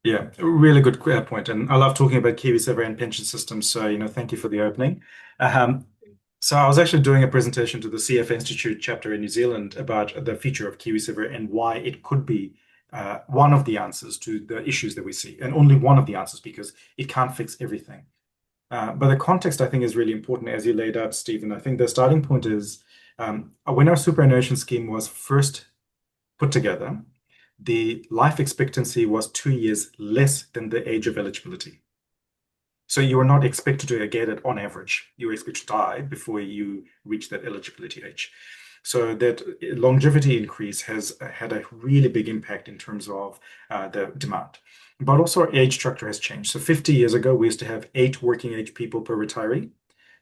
Yeah, really good point. And I love talking about KiwiSaver and pension systems. So, thank you for the opening. Um, so I was actually doing a presentation to the CF Institute chapter in New Zealand about the feature of KiwiSaver and why it could be one of the answers to the issues that we see, and only one of the answers because it can't fix everything. But the context, I think, is really important as you laid out, Stephen. I think the starting point is when our superannuation scheme was first put together, the life expectancy was 2 years less than the age of eligibility. So you were not expected to get it on average. You were expected to die before you reach that eligibility age. So that longevity increase has had a really big impact in terms of the demand. But also our age structure has changed. So 50 years ago, we used to have 8 working age people per retiree.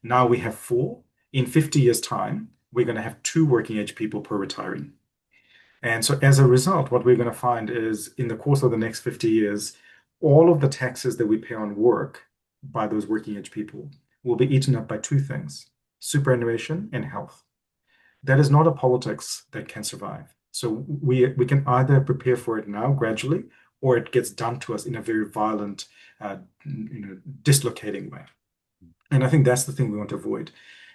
Now we have 4. In 50 years' time, we're going to have 2 working age people per retiree. And so as a result, what we're going to find is in the course of the next 50 years, all of the taxes that we pay on work by those working age people will be eaten up by two things, superannuation and health. That is not a politics that can survive. So we can either prepare for it now gradually, or it gets done to us in a very violent, dislocating way. And I think that's the thing we want to avoid.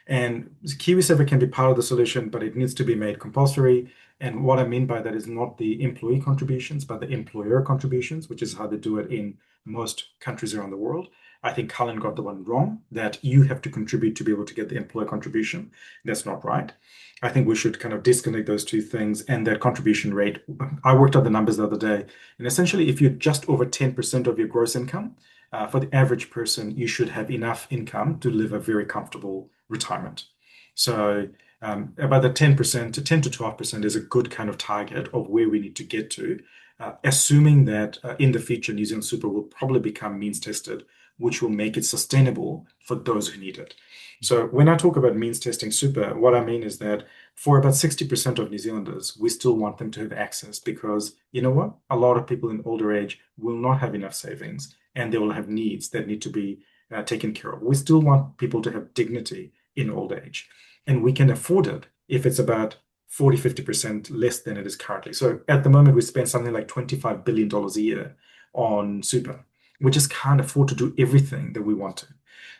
And KiwiSaver can be part of the solution, but it needs to be made compulsory. And what I mean by that is not the employee contributions, but the employer contributions, which is how they do it in most countries around the world. I think Cullen got the one wrong, that you have to contribute to be able to get the employer contribution. That's not right. I think we should kind of disconnect those two things and that contribution rate. I worked out the numbers the other day, and essentially, if you're just over 10% of your gross income, for the average person, you should have enough income to live a very comfortable retirement. So about the 10% to 10 to 12% is a good kind of target of where we need to get to, assuming that in the future, New Zealand Super will probably become means tested, which will make it sustainable for those who need it. So when I talk about means testing super, what I mean is that for about 60% of New Zealanders, we still want them to have access because you know what? A lot of people in older age will not have enough savings and they will have needs that need to be taken care of. We still want people to have dignity in old age. And we can afford it if it's about 40, 50% less than it is currently. So at the moment, we spend something like $25 billion a year on super. We just can't afford to do everything that we want to.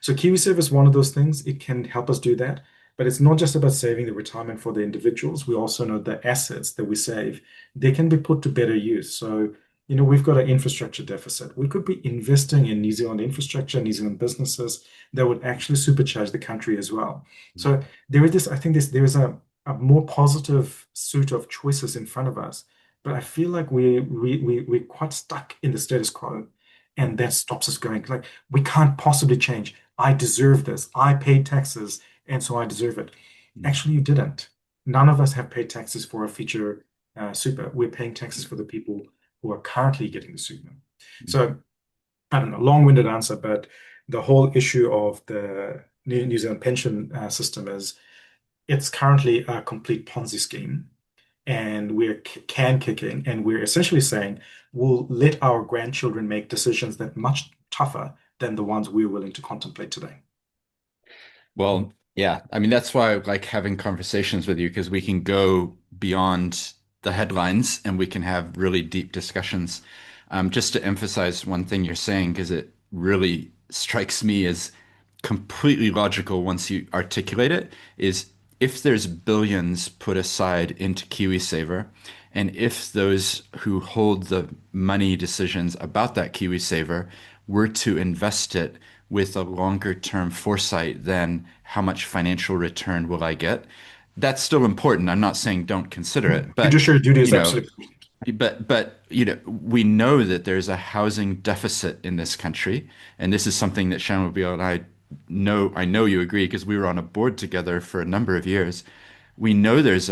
So KiwiSaver is one of those things. It can help us do that. But it's not just about saving the retirement for the individuals. We also know the assets that we save, they can be put to better use. So, we've got an infrastructure deficit. We could be investing in New Zealand infrastructure, New Zealand businesses that would actually supercharge the country as well. So there is this, I think there is a more positive suite of choices in front of us. But I feel like we're quite stuck in the status quo, and that stops us going. Like, we can't possibly change. I deserve this. I paid taxes, and so I deserve it. Actually, you didn't. None of us have paid taxes for a future super. We're paying taxes for the people who are currently getting the super. So, I don't know, long-winded answer, but the whole issue of the New Zealand pension system is it's currently a complete Ponzi scheme, and we're can kicking, and we're essentially saying we'll let our grandchildren make decisions that much tougher than the ones we're willing to contemplate today. Well, yeah. I mean, that's why I like having conversations with you because we can go beyond the headlines and we can have really deep discussions. Just to emphasize one thing you're saying, because it really strikes me as completely logical once you articulate it, is if there's billions put aside into KiwiSaver, and if those who hold the money decisions about that KiwiSaver were to invest it with a longer term foresight than how much financial return will I get, that's still important. I'm not saying don't consider it, but Fiduciary duty you is know, absolutely. we know that there's a housing deficit in this country, and this is something that Shanmugam and I know you agree because we were on a board together for a number of years. We know there's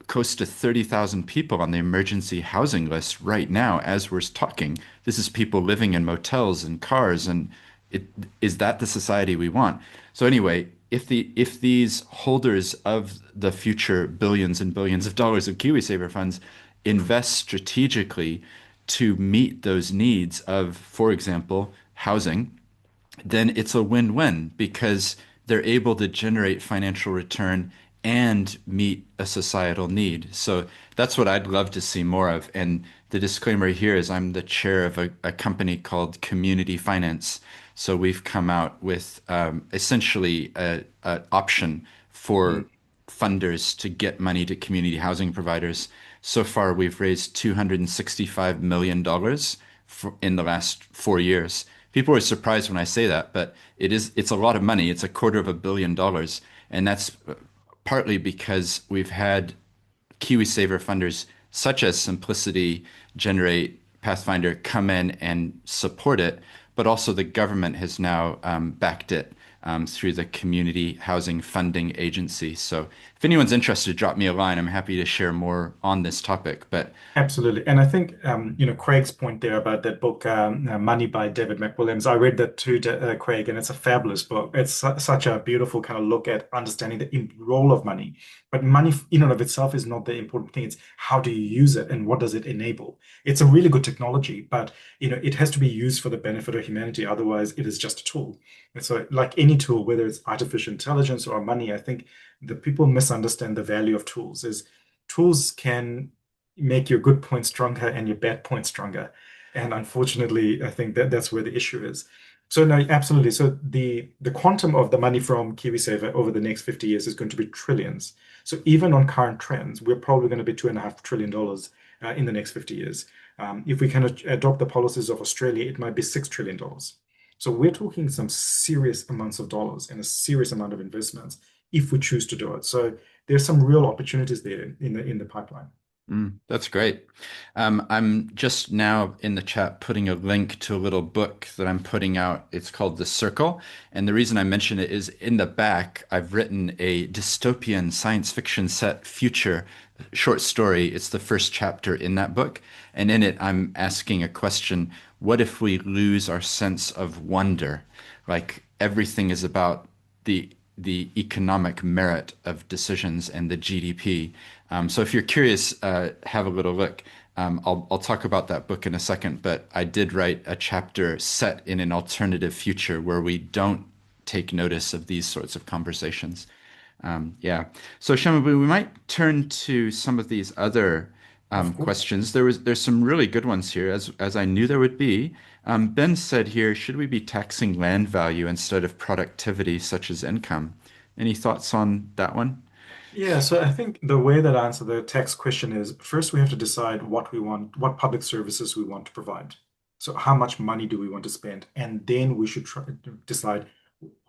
close to 30,000 people on the emergency housing list right now as we're talking. This is people living in motels and cars, and is that the society we want? So anyway, if these holders of the future billions and billions of dollars of KiwiSaver funds invest strategically to meet those needs of, for example, housing, then it's a win-win because they're able to generate financial return and meet a societal need. So that's what I'd love to see more of. And the disclaimer here is I'm the chair of a company called Community Finance. So we've come out with essentially a option for funders to get money to community housing providers. So far, we've raised $265 million in the last 4 years. People are surprised when I say that, but it's a lot of money. It's $250 million. And that's partly because we've had KiwiSaver funders such as Simplicity, Generate, Pathfinder come in and support it, but also the government has now backed it through the Community Housing Funding Agency. So if anyone's interested, drop me a line. I'm happy to share more on this topic. But Absolutely. And I think, Craig's point there about that book, Money by David McWilliams, I read that too, Craig, and it's a fabulous book. It's such a beautiful kind of look at understanding the role of money. But money in and of itself is not the important thing. It's how do you use it and what does it enable? It's a really good technology, but, it has to be used for the benefit of humanity. Otherwise, it is just a tool. And so, like any tool, whether it's artificial intelligence or money, I think the people misunderstand the value of tools. Is tools can make your good points stronger and your bad points stronger. And unfortunately, I think that's where the issue is. So no, absolutely. So the quantum of the money from KiwiSaver over the next 50 years is going to be trillions. So even on current trends, we're probably going to be $2.5 trillion in the next 50 years. If we can adopt the policies of Australia, it might be $6 trillion. So we're talking some serious amounts of dollars and a serious amount of investments if we choose to do it. So there's some real opportunities there in the pipeline. That's great. I'm just now in the chat putting a link to a little book that I'm putting out. It's called The Circle. And the reason I mention it is in the back, I've written a dystopian science fiction set future short story. It's the first chapter in that book. And in it, I'm asking a question, what if we lose our sense of wonder? Like everything is about the economic merit of decisions and the GDP. So if you're curious, have a little look. I'll talk about that book in a second, but I did write a chapter set in an alternative future where we don't take notice of these sorts of conversations. Yeah. So Shamabu, we might turn to some of these other Of course. questions. There's some really good ones here, as I knew there would be. Ben said here, should we be taxing land value instead of productivity, such as income? Any thoughts on that one? Yeah, so I think the way that I answer the tax question is first we have to decide what we want, what public services we want to provide. So how much money do we want to spend? And then we should try to decide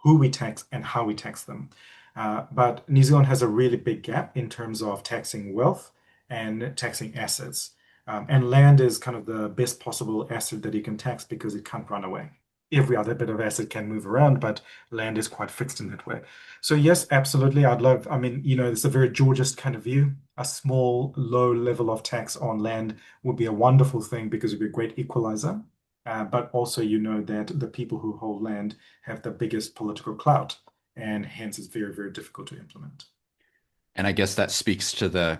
who we tax and how we tax them. But New Zealand has a really big gap in terms of taxing wealth and taxing assets. And land is kind of the best possible asset that you can tax because it can't run away. Every other bit of asset can move around, but land is quite fixed in that way. So yes, absolutely. I'd love, I mean, it's a very Georgist kind of view. A small, low level of tax on land would be a wonderful thing because it would be a great equalizer. But also, you know that the people who hold land have the biggest political clout, and hence it's very, very difficult to implement. And I guess that speaks to the,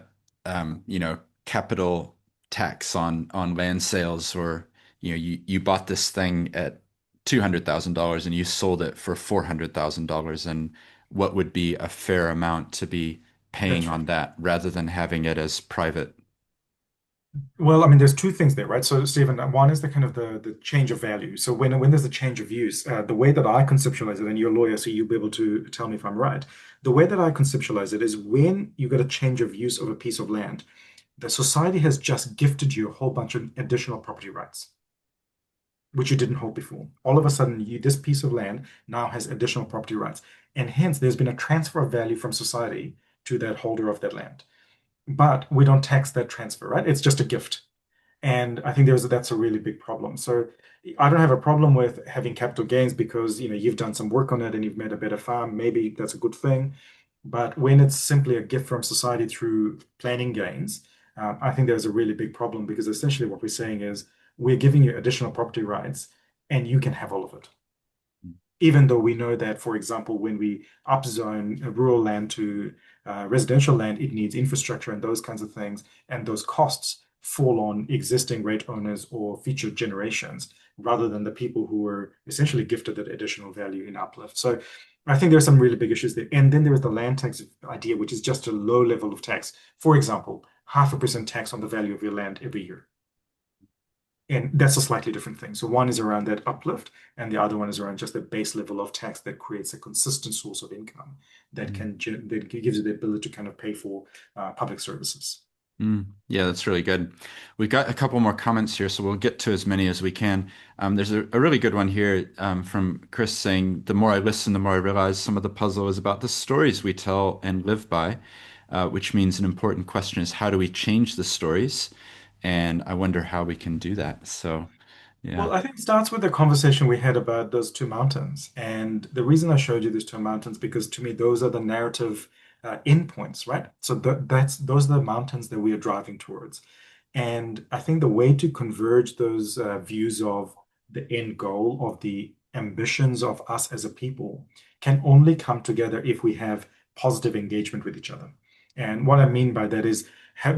capital tax on land sales, or you bought this thing at $200,000 and you sold it for $400,000, and what would be a fair amount to be paying That's right. on that rather than having it as private. Well, I mean, there's two things there, right? So, Stephen, one is the kind of the change of value. So when there's a change of use, the way that I conceptualize it, and you're a lawyer, so you'll be able to tell me if I'm right. The way that I conceptualize it is when you get a change of use of a piece of land, the society has just gifted you a whole bunch of additional property rights, which you didn't hold before. All of a sudden, this piece of land now has additional property rights, and hence there's been a transfer of value from society to that holder of that land. But we don't tax that transfer, right? It's just a gift. And I think that's a really big problem. So I don't have a problem with having capital gains because you've done some work on it and you've made a better farm. Maybe that's a good thing. But when it's simply a gift from society through planning gains, I think there's a really big problem because essentially what we're saying is we're giving you additional property rights and you can have all of it. Even though we know that, for example, when we upzone rural land to residential land, it needs infrastructure and those kinds of things, and those costs fall on existing rate owners or future generations rather than the people who were essentially gifted that additional value in uplift. So I think there's some really big issues there. And then there is the land tax idea, which is just a low level of tax. For example, 0.5% tax on the value of your land every year. And that's a slightly different thing. So one is around that uplift, and the other one is around just the base level of tax that creates a consistent source of income that gives you the ability to kind of pay for public services. Yeah, that's really good. We've got a couple more comments here, so we'll get to as many as we can. There's a really good one here from Chris saying, the more I listen, the more I realize some of the puzzle is about the stories we tell and live by, which means an important question is how do we change the stories? And I wonder how we can do that. So, yeah. Well, I think it starts with the conversation we had about those two mountains. And the reason I showed you those two mountains, because to me, those are the narrative endpoints, right? So those are the mountains that we are driving towards. And I think the way to converge those views of the end goal, of the ambitions of us as a people, can only come together if we have positive engagement with each other. And what I mean by that is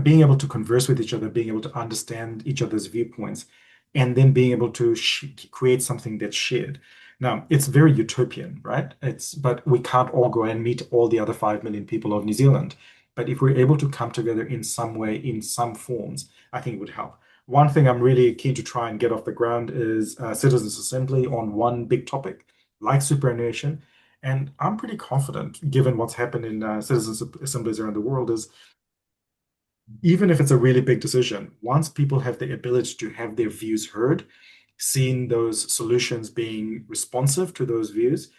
being able to converse with each other, being able to understand each other's viewpoints, and then being able to create something that's shared. Now, it's very utopian, right? But we can't all go and meet all the other 5 million people of New Zealand. But if we're able to come together in some way, in some forms, I think it would help. One thing I'm really keen to try and get off the ground is Citizens Assembly on one big topic, like superannuation. And I'm pretty confident, given what's happened in citizens assemblies around the world, is even if it's a really big decision, once people have the ability to have their views heard, seeing those solutions being responsive to those views,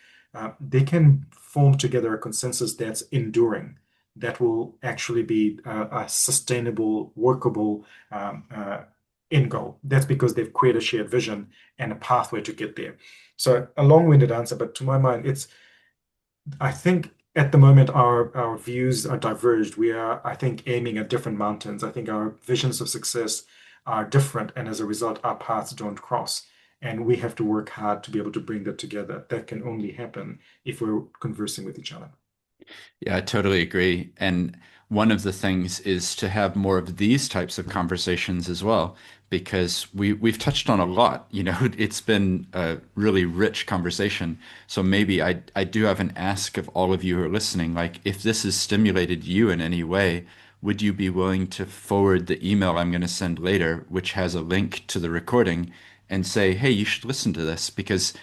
they can form together a consensus that's enduring, that will actually be a sustainable, workable end goal. That's because they've created a shared vision and a pathway to get there. So a long-winded answer, but to my mind, I think at the moment our views are diverged. We are, I think, aiming at different mountains. I think our visions of success are different, and as a result, our paths don't cross. And we have to work hard to be able to bring that together. That can only happen if we're conversing with each other. Yeah, I totally agree. And one of the things is to have more of these types of conversations as well, because we've touched on a lot. It's been a really rich conversation. So maybe I do have an ask of all of you who are listening, like if this has stimulated you in any way, would you be willing to forward the email I'm going to send later, which has a link to the recording, and say, hey, you should listen to this, because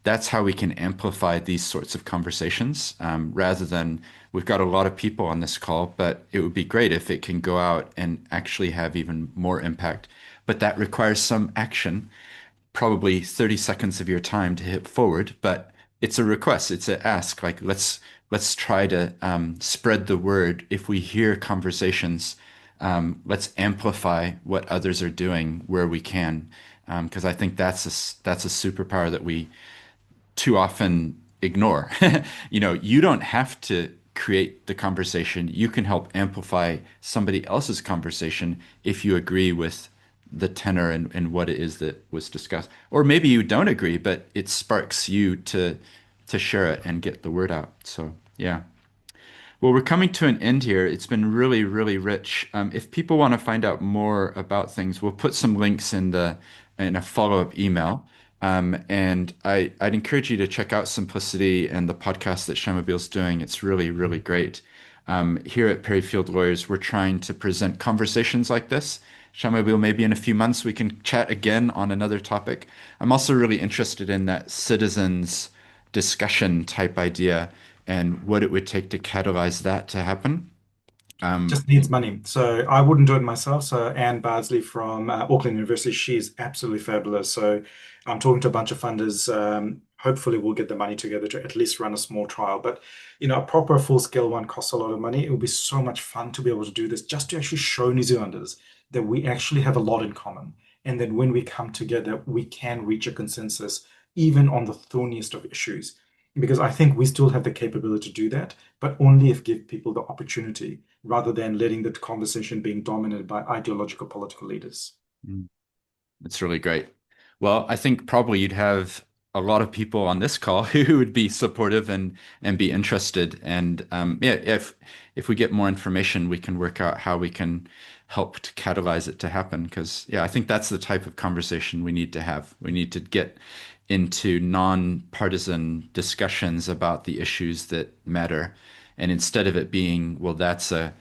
that's how we can amplify these sorts of conversations, rather than we've got a lot of people on this call, but it would be great if it can go out and actually have even more impact. But that requires some action, probably 30 seconds of your time to hit forward, but it's a request, it's an ask. Like let's try to spread the word. If we hear conversations, let's amplify what others are doing where we can, because I think that's a superpower that we too often ignore. You don't have to create the conversation. You can help amplify somebody else's conversation if you agree with the tenor and what it is that was discussed. Or maybe you don't agree, but it sparks you to share it and get the word out. So yeah. Well, we're coming to an end here. It's been really, really rich. If people want to find out more about things, we'll put some links in a follow-up email. And I'd encourage you to check out Simplicity and the podcast that Shamabil's doing. It's really, really great. Here at Perryfield Lawyers, we're trying to present conversations like this. Shamabil, maybe in a few months we can chat again on another topic. I'm also really interested in that citizens discussion type idea and what it would take to catalyze that to happen. Um, Just needs money. So I wouldn't do it myself. So Anne Bardsley from Auckland University, she's absolutely fabulous. So I'm talking to a bunch of funders. Hopefully we'll get the money together to at least run a small trial. But a proper full-scale one costs a lot of money. It would be so much fun to be able to do this, just to actually show New Zealanders that we actually have a lot in common. And that when we come together, we can reach a consensus, even on the thorniest of issues. Because I think we still have the capability to do that, but only if give people the opportunity rather than letting the conversation being dominated by ideological political leaders. It's really great. Well, I think probably you'd have a lot of people on this call who would be supportive and be interested. And yeah, if we get more information, we can work out how we can help to catalyze it to happen. Because yeah, I think that's the type of conversation we need to have. We need to get into non-partisan discussions about the issues that matter. And instead of it being, well, that's a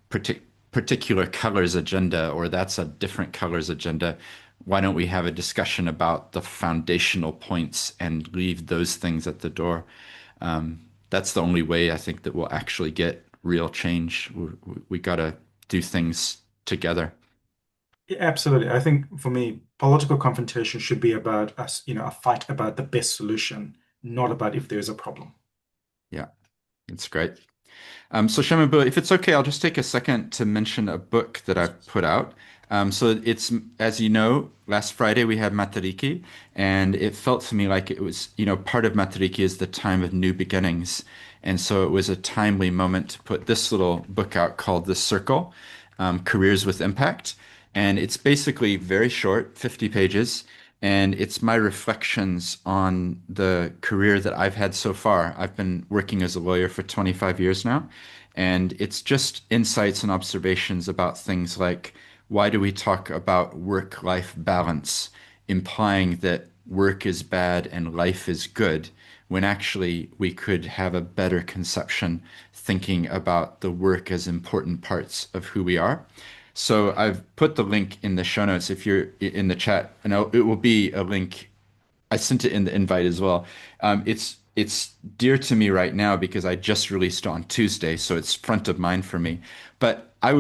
particular color's agenda, or that's a different color's agenda. Why don't we have a discussion about the foundational points and leave those things at the door? That's the only way I think that we'll actually get real change. We got to do things together. Yeah, absolutely. I think for me, political confrontation should be about us, a fight about the best solution, not about if there's a problem. Yeah, it's great. So Shamabua, if it's okay, I'll just take a second to mention a book that I put out. So it's, as you know, last Friday we had Matariki, and it felt to me like it was, part of Matariki is the time of new beginnings. And so it was a timely moment to put this little book out called The Circle, Careers with Impact. And it's basically very short, 50 pages, and it's my reflections on the career that I've had so far. I've been working as a lawyer for 25 years now, and it's just insights and observations about things like, why do we talk about work-life balance, implying that work is bad and life is good, when actually we could have a better conception thinking about the work as important parts of who we are. So I've put the link in the show notes if you're in the chat, and it will be a link. I sent it in the invite as well. It's dear to me right now because I just released on Tuesday, so it's front of mind for me. But I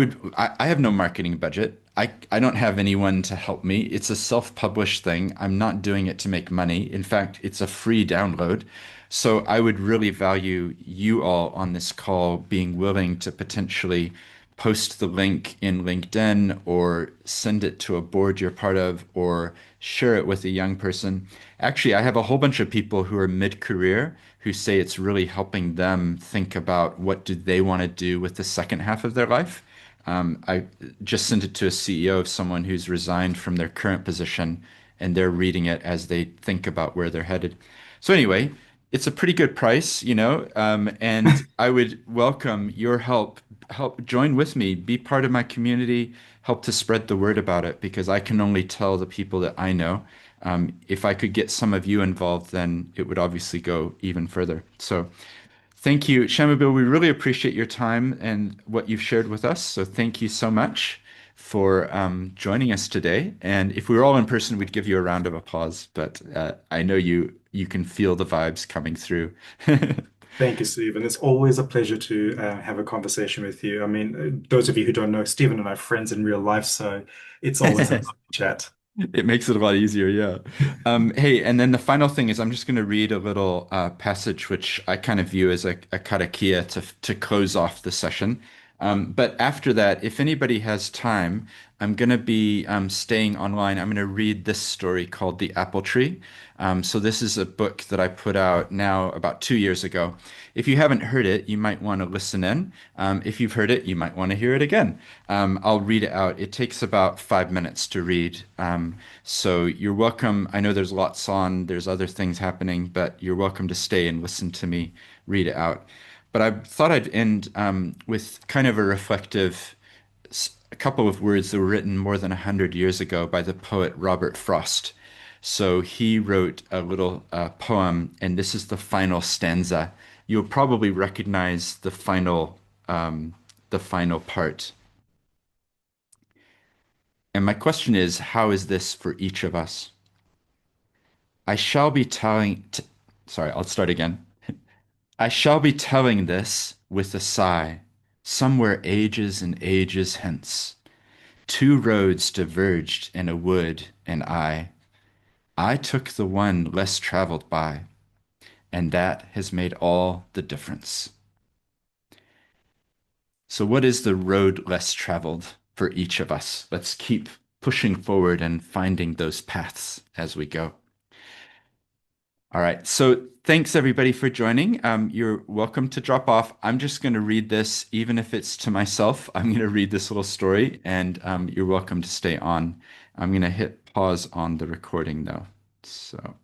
have no marketing budget. I don't have anyone to help me. It's a self-published thing. I'm not doing it to make money. In fact, it's a free download. So I would really value you all on this call being willing to potentially post the link in LinkedIn or send it to a board you're part of or share it with a young person. Actually, I have a whole bunch of people who are mid-career who say it's really helping them think about what do they want to do with the second half of their life. I just sent it to a CEO of someone who's resigned from their current position, and they're reading it as they think about where they're headed. So anyway, it's a pretty good price, and I would welcome your help. Help join with me, be part of my community, help to spread the word about it because I can only tell the people that I know. If I could get some of you involved, then it would obviously go even further. So thank you, Shamabil. We really appreciate your time and what you've shared with us. So thank you so much for joining us today. And if we were all in person, we'd give you a round of applause. But I know you can feel the vibes coming through. Thank you, Stephen. It's always a pleasure to have a conversation with you. I mean, those of you who don't know, Stephen and I are friends in real life, so it's always a lovely chat. It makes it a lot easier, yeah. Hey, and then the final thing is I'm just going to read a little passage which I kind of view as a karakia to close off the session. But after that, if anybody has time, I'm going to be staying online. I'm going to read this story called The Apple Tree. So this is a book that I put out now about 2 years ago. If you haven't heard it, you might want to listen in. If you've heard it, you might want to hear it again. I'll read it out. It takes about 5 minutes to read. So you're welcome. I know there's lots on, there's other things happening, but you're welcome to stay and listen to me read it out. But I thought I'd end with kind of a reflective, a couple of words that were written more than 100 years ago by the poet Robert Frost. So he wrote a little poem, and this is the final stanza. You'll probably recognize the final part. And my question is, how is this for each of us? I shall be sorry, I'll start again. I shall be telling this with a sigh, somewhere ages and ages hence. Two roads diverged in a wood, and I took the one less traveled by, and that has made all the difference. So, what is the road less traveled for each of us? Let's keep pushing forward and finding those paths as we go. All right. So thanks everybody for joining. You're welcome to drop off. I'm just going to read this, even if it's to myself. I'm going to read this little story, and you're welcome to stay on. I'm going to hit pause on the recording though. So.